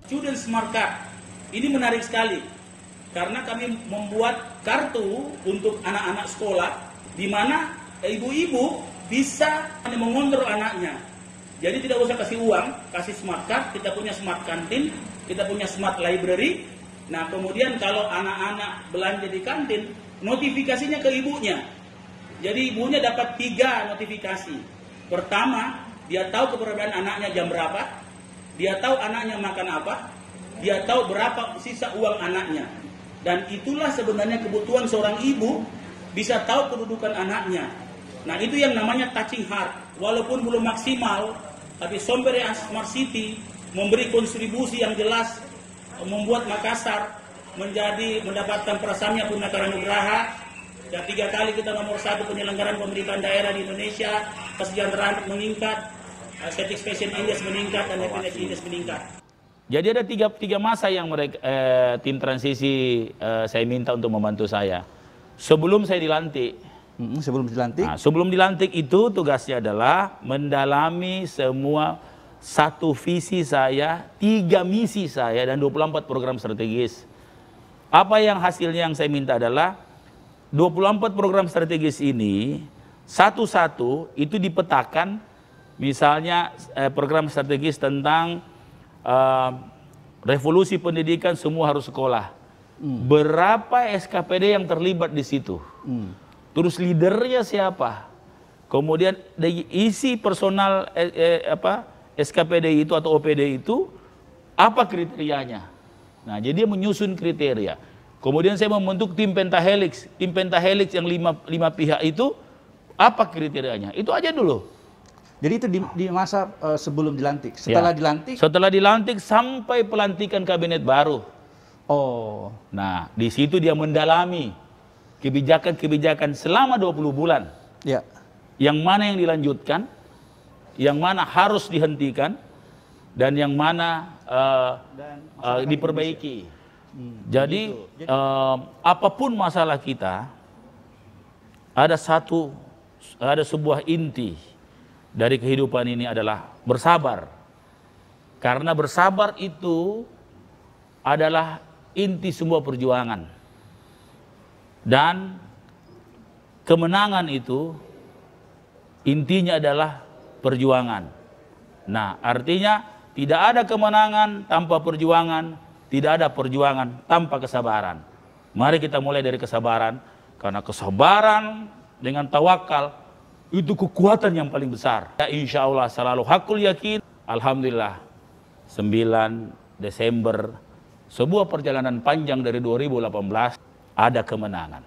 Student Smart Card. Ini menarik sekali karena kami membuat kartu untuk anak-anak sekolah di mana ibu-ibu bisa mengontrol anaknya. Jadi tidak usah kasih uang, kasih smart card, kita punya smart kantin, kita punya smart library. Nah, kemudian kalau anak-anak belanja di kantin, notifikasinya ke ibunya. Jadi ibunya dapat 3 notifikasi. Pertama, dia tahu keberadaan anaknya jam berapa, dia tahu anaknya makan apa, dia tahu berapa sisa uang anaknya. Dan itulah sebenarnya kebutuhan seorang ibu, bisa tahu kedudukan anaknya. Nah, itu yang namanya touching heart. Walaupun belum maksimal, tapi Sombere Smart City memberi kontribusi yang jelas, membuat Makassar mendapatkan prasamya Purnakara Nugraha. Dan 3 kali kita nomor 1 penyelenggaraan pemerintahan daerah di Indonesia, kesejahteraan meningkat, satisfaction index meningkat, dan happiness index meningkat. Jadi ada tiga masa yang tim transisi saya minta untuk membantu saya. Sebelum saya dilantik. Sebelum dilantik itu tugasnya adalah mendalami semua 1 visi saya, 3 misi saya, dan 24 program strategis. Apa yang hasilnya yang saya minta adalah 24 program strategis ini satu-satu itu dipetakan. Misalnya program strategis tentang revolusi pendidikan, semua harus sekolah. Berapa SKPD yang terlibat di situ? Terus leadernya siapa? Kemudian isi personal SKPD itu atau OPD itu apa kriterianya? Nah, jadi dia menyusun kriteria. Kemudian saya membentuk tim pentahelix. Tim pentahelix yang 5 pihak itu apa kriterianya? Itu aja dulu. Jadi itu di masa sebelum dilantik. Setelah dilantik? Setelah dilantik sampai pelantikan kabinet baru. Oh. Nah, di situ dia mendalami kebijakan-kebijakan selama 20 bulan. Ya. Yang mana yang dilanjutkan, yang mana harus dihentikan, dan yang mana diperbaiki. Jadi apapun masalah kita, ada sebuah inti dari kehidupan ini adalah bersabar. Karena bersabar itu adalah inti semua perjuangan. Dan kemenangan itu intinya adalah perjuangan. Nah, artinya tidak ada kemenangan tanpa perjuangan, tidak ada perjuangan tanpa kesabaran. Mari kita mulai dari kesabaran, karena kesabaran dengan tawakal itu kekuatan yang paling besar. Ya, insya Allah selalu hakul yakin. Alhamdulillah 9 Desember sebuah perjalanan panjang dari 2018 ada kemenangan.